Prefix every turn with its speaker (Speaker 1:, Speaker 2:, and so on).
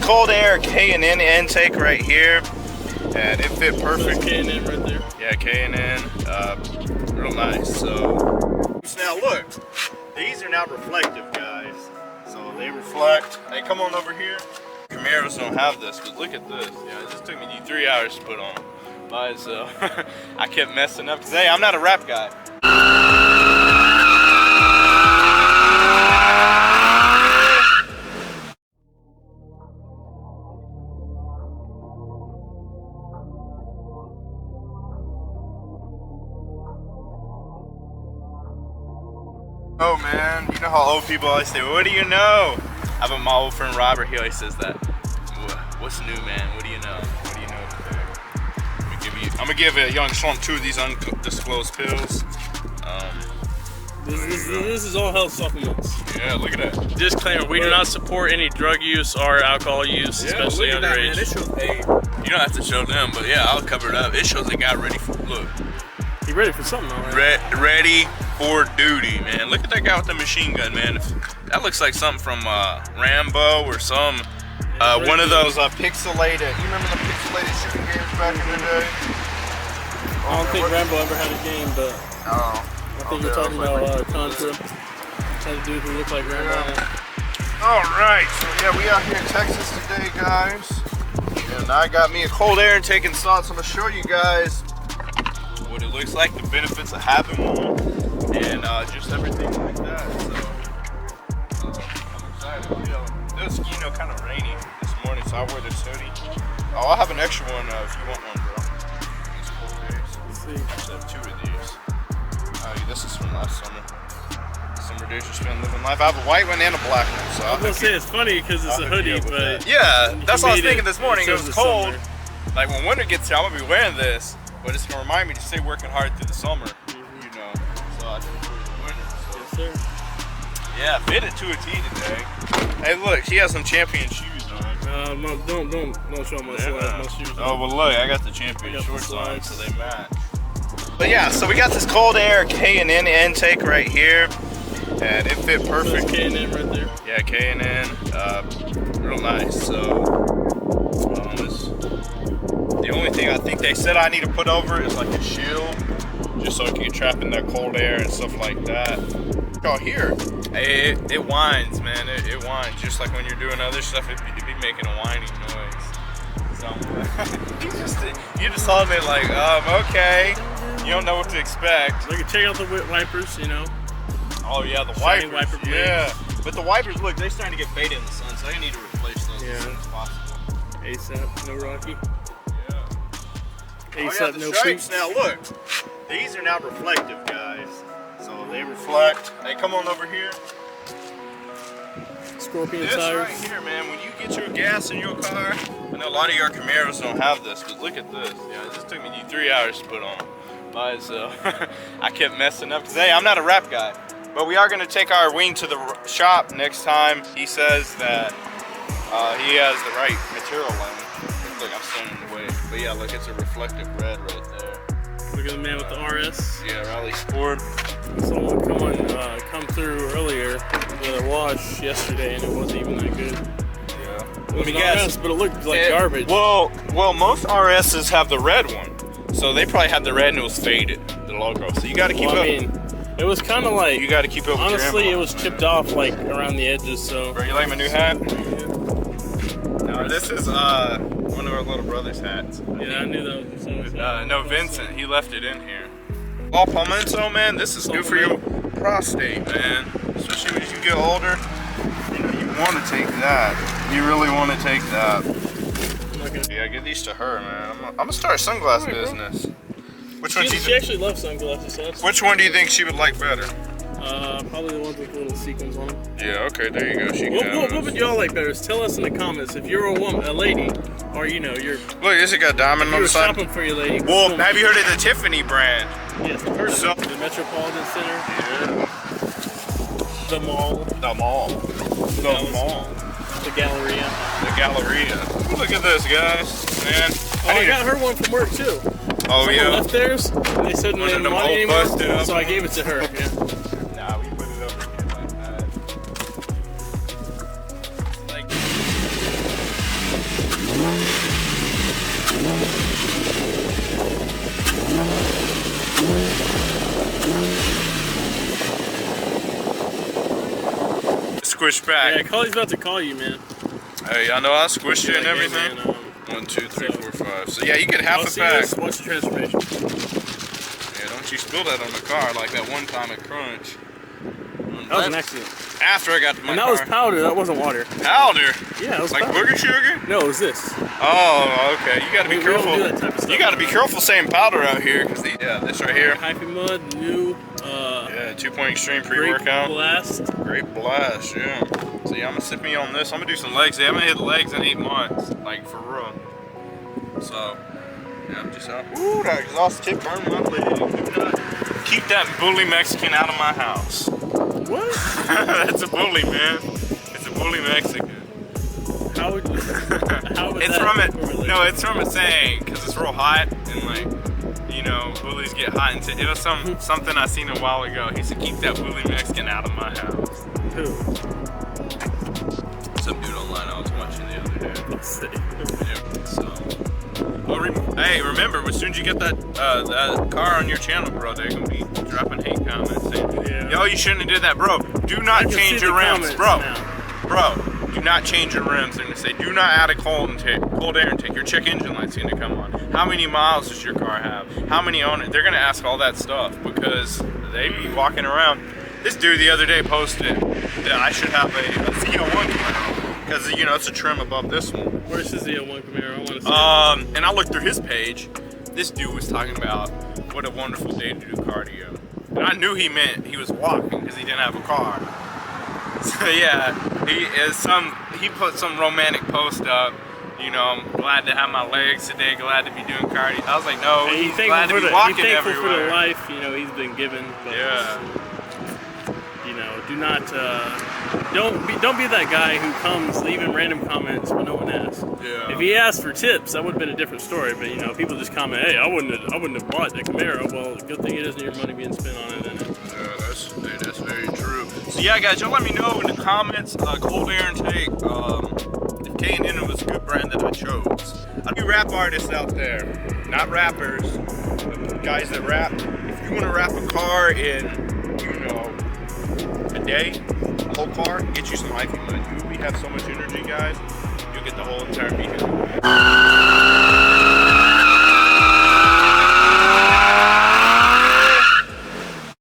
Speaker 1: cold air K&N intake right here, and it fit perfect.
Speaker 2: K&N right there.
Speaker 1: Yeah, K&N, real nice. So now look, these are now reflective, guys. So they reflect. Hey, come on over here. Camaros don't have this, but look at this. Yeah, it just took me 3 hours to put on by itself. I kept messing up because hey, I'm not a rap guy. Oh man, you know how old people always say, what do you know? I bet my old friend Robert, he always says that. What's new, man? What do you know? What do you know today? I'm gonna give a young Slump 2 of these undisclosed pills.
Speaker 2: This is all health supplements.
Speaker 1: Yeah, look at that.
Speaker 2: Disclaimer, we do not support any drug use or alcohol use, especially underage.
Speaker 1: That, it shows, hey, you don't have to show them, but yeah, I'll cover it up. It shows they got ready for, look.
Speaker 2: He ready for something, all right?
Speaker 1: Ready for duty, man. Look at that guy with the machine gun, man. That looks like something from Rambo or some, one of those pixelated, you remember the pixelated shooting games back in the day?
Speaker 2: I don't think Rambo ever had a game, but I think you're talking about Contra. Had a dude who looked like Rambo.
Speaker 1: Yeah. All right, so yeah, we out here in Texas today, guys. And I got me a cold air and taking shots. I'm gonna show you guys what it looks like, the benefits of having one, and just everything like that. So I'm excited. You know, it was kind of rainy this morning, so I wore this hoodie. Oh, I'll have an extra one if you want one, bro. These cold days.
Speaker 2: Let's see.
Speaker 1: I just have 2 of these. This is from last summer. Summer days just been living life. I have a white one and a black one. So
Speaker 2: I was gonna say it's funny because it's a hoodie, but
Speaker 1: yeah, that's what I was thinking this morning. It was cold.
Speaker 2: Summer.
Speaker 1: Like when winter gets here, I'm gonna be wearing this, but it's gonna remind me to stay working hard through the summer. You know, so I can enjoy the winter. So.
Speaker 2: Yes, sir.
Speaker 1: Yeah, fit it to a T today. Hey, look, she has some champion shoes on.
Speaker 2: Don't show my shoes.
Speaker 1: Oh well, look, I got the champion shorts on, so they match. But yeah, so we got this cold air K&N intake right here, and it fit perfect.
Speaker 2: K&N right there.
Speaker 1: Yeah, K&N, real nice. So the only thing I think they said I need to put over is like a shield, just so it can get trapped in that cold air and stuff like that. Oh, here, hey, it whines, man. It whines just like when you're doing other stuff. It'd be making a whining noise. So you just hold it like, okay. You don't know what to expect.
Speaker 2: We can check out the wipers, you know.
Speaker 1: Oh yeah, the
Speaker 2: Shiny
Speaker 1: wipers.
Speaker 2: Wiper
Speaker 1: yeah, but the wipers, look, they're starting to get faded in the sun, so they need to replace those as soon as possible.
Speaker 2: ASAP, no Rocky.
Speaker 1: Yeah.
Speaker 2: ASAP, no
Speaker 1: stripes. Now look, these are now reflective, guys. So they reflect. Hey, come on over here.
Speaker 2: Scorpion
Speaker 1: this
Speaker 2: tires.
Speaker 1: Right here, man. When you get your gas in your car, I know a lot of your Camaros don't have this, but look at this. Yeah, it just took me 3 hours to put on. So I kept messing up because hey, I'm not a rap guy, but we are going to take our wing to the shop next time. He says that he has the right material lane. Look, I'm standing in the way, but yeah, look, it's a reflective red right there.
Speaker 2: Look at the man with the RS.
Speaker 1: Yeah, Raleigh Sport.
Speaker 2: Someone come through earlier with a wash yesterday, and it wasn't even that good.
Speaker 1: Yeah.
Speaker 2: Let me guess, but it looked like garbage.
Speaker 1: Well, most RSs have the red one. So they probably had the red and it was faded, the logo. So you got to keep up. I mean,
Speaker 2: it was kind of like,
Speaker 1: you got to keep up.
Speaker 2: Honestly, it was chipped off like around the edges. So.
Speaker 1: Bro, you like my new hat? No, this is one of our little brother's hats.
Speaker 2: Yeah, I knew that.
Speaker 1: No, Vincent, he left it in here. All palmetto, man. This is good for your prostate, man. Especially as you get older. You know, you want to take that. You really want to take that. Yeah, give these to her, man. I'm gonna start a sunglass business. Which one?
Speaker 2: She actually loves sunglasses. So
Speaker 1: which one do you think she would like better?
Speaker 2: Probably the ones with little sequins on them.
Speaker 1: Yeah, okay, there you go.
Speaker 2: What would y'all like better? Tell us in the comments if you're a woman, a lady, or you know, you're.
Speaker 1: Look, this has got diamond on the side.
Speaker 2: Shopping for your lady.
Speaker 1: Well, have you heard of the Tiffany brand?
Speaker 2: Yes, I've heard of the Metropolitan Center.
Speaker 1: Yeah.
Speaker 2: The mall.
Speaker 1: The mall. The mall.
Speaker 2: The Galleria.
Speaker 1: The Galleria. Look at this, guys. Man.
Speaker 2: I got her one from work too.
Speaker 1: Oh,
Speaker 2: someone
Speaker 1: yeah.
Speaker 2: left theirs. They said they didn't want it anymore, so I gave it to her. Yeah.
Speaker 1: Nah, we put it over here like that. Like. squish back.
Speaker 2: Yeah, Cully's about to call you, man.
Speaker 1: Hey, I know I squished you and
Speaker 2: Hey,
Speaker 1: everything.
Speaker 2: man,
Speaker 1: 1, 2, 3, 4, 5. So yeah, you get half
Speaker 2: I'll
Speaker 1: a
Speaker 2: see
Speaker 1: pack.
Speaker 2: this. What's the transformation?
Speaker 1: Yeah, don't you spill that on the car like that one time at Crunch.
Speaker 2: That was an accident.
Speaker 1: After I got to my
Speaker 2: And that
Speaker 1: car.
Speaker 2: was powder. That wasn't water.
Speaker 1: Powder?
Speaker 2: Yeah, it was
Speaker 1: Like
Speaker 2: powder.
Speaker 1: booger sugar?
Speaker 2: No, it was this.
Speaker 1: Oh, okay. You gotta be
Speaker 2: We don't
Speaker 1: careful.
Speaker 2: do that type of stuff.
Speaker 1: You gotta be careful saying powder out here, because this right here.
Speaker 2: Hyphy Mud, new.
Speaker 1: Yeah, 2-point extreme
Speaker 2: Grape
Speaker 1: pre-workout.
Speaker 2: Blast.
Speaker 1: Great blast, yeah. So yeah, I'm gonna sip me on this. I'm gonna do some legs. They haven't hit legs in 8 months, like for real. So, yeah, I'm just out. Ooh, that exhaust tip burned my leg. Keep that bully Mexican out of my house.
Speaker 2: What?
Speaker 1: That's a bully, man. It's a bully Mexican.
Speaker 2: How would
Speaker 1: It's
Speaker 2: that
Speaker 1: from it.
Speaker 2: correlate?
Speaker 1: No, it's from a saying, because it's real hot and like, you know, bullies get hot. And it was something I seen a while ago. He said, "Keep that bully Mexican out of my house."
Speaker 2: Who?
Speaker 1: Some dude online I was watching the other day.
Speaker 2: Let's see.
Speaker 1: Yeah, so. Hey, remember, as soon as you get that car on your channel, bro, they're gonna be dropping hate comments saying,
Speaker 2: Yeah.
Speaker 1: "Yo, you shouldn't have did that, bro. Do not
Speaker 2: can
Speaker 1: change
Speaker 2: see
Speaker 1: your
Speaker 2: the
Speaker 1: rims,
Speaker 2: comments
Speaker 1: bro.
Speaker 2: now.
Speaker 1: Bro, do not change your rims." They're gonna say, "Do not add a cold air intake. Your check engine light's gonna come on. How many miles does your car have? How many owners?" They're gonna ask all that stuff because they be walking around. This dude the other day posted that I should have a Z01 Camaro because, you know, it's a trim above this one.
Speaker 2: Where's his Z01 Camaro? I want to see.
Speaker 1: And I looked through his page. This dude was talking about what a wonderful day to do cardio. And I knew he meant he was walking because he didn't have a car. So yeah, he put some romantic post up. You know, I'm glad to have my legs today, glad to be doing cardio. I was like, no,
Speaker 2: And
Speaker 1: he's glad to be walking
Speaker 2: thankful for the
Speaker 1: everywhere.
Speaker 2: life, you know, he's been given. But,
Speaker 1: Yeah.
Speaker 2: you know, do not, don't be that guy who comes leaving random comments when no one asks.
Speaker 1: Yeah.
Speaker 2: If he asked for tips, that would have been a different story. But you know, people just comment, "Hey, I wouldn't have bought the Camaro." Well, good thing it isn't your money being spent on it. Isn't it?
Speaker 1: Yeah, that's very true. So yeah, guys, y'all let me know in the comments, cold air intake, if K&N was a good brand that I chose. I do rap artists out there, not rappers, but guys that rap. If you want to wrap a car in, you know, a day, a whole car, get you some Hyphy Mud. We have so much energy, guys. You'll get the whole entire vehicle.